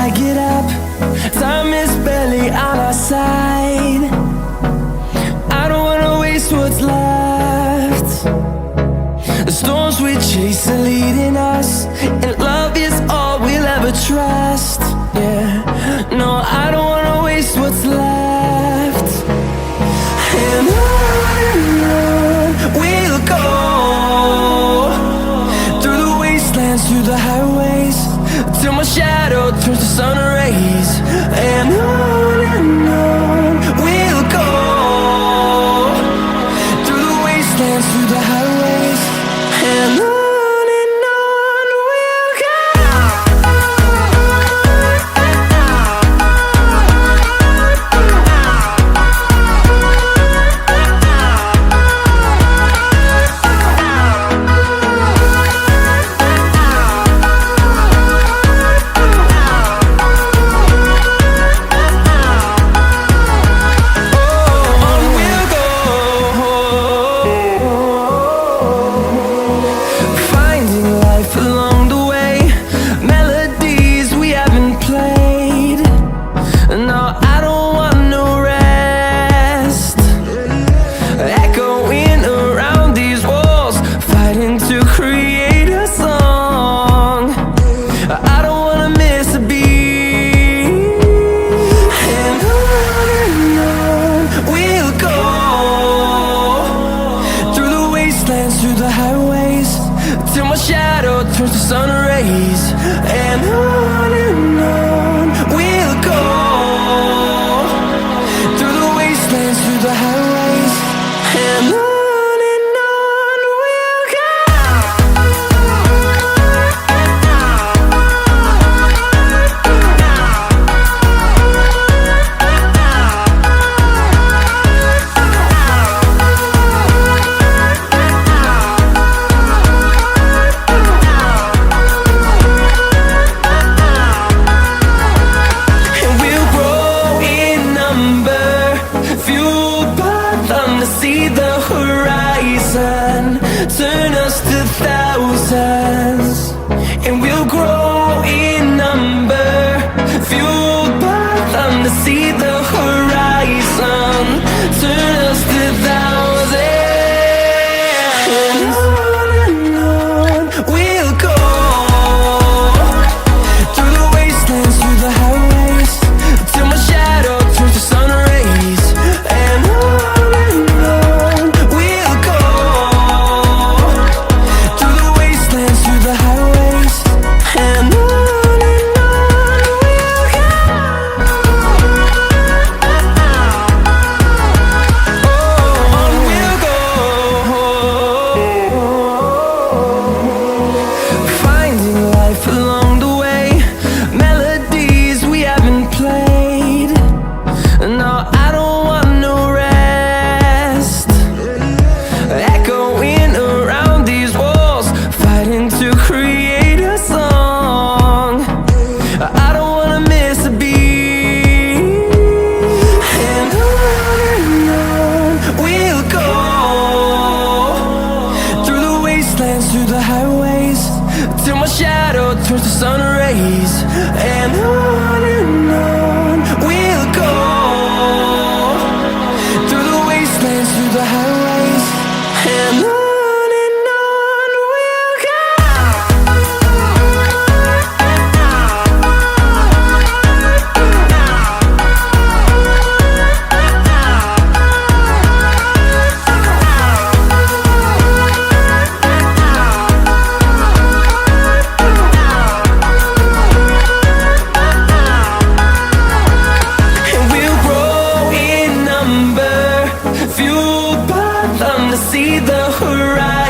I get up, time is barely on our side. I don't wanna waste what's left. The storms we chase are leading us, and love is all we'll ever trust. Yeah, no, I don't wanna waste what's left. And on we'll go, through the wastelands, through the highways, till my shadow turns to sun rays. And on we'll go, through the wastelands, through the highways, and on we'll go. Through the highways, till my shadow turns to sun rays. And on we'll go, through the wastelands, through the highways, and on we'll go. See the horizon, turn us to thousands, and we'll grow in number, fueled by them to see the horizon, turn us to thousands, and on we'll go, through the wastelands, through the highways, till my shadow turns to sun rays. And through the highways, till my shadow turns to sun rays. And on we'll go, through the wastelands, through the highways, and on. See the horizon.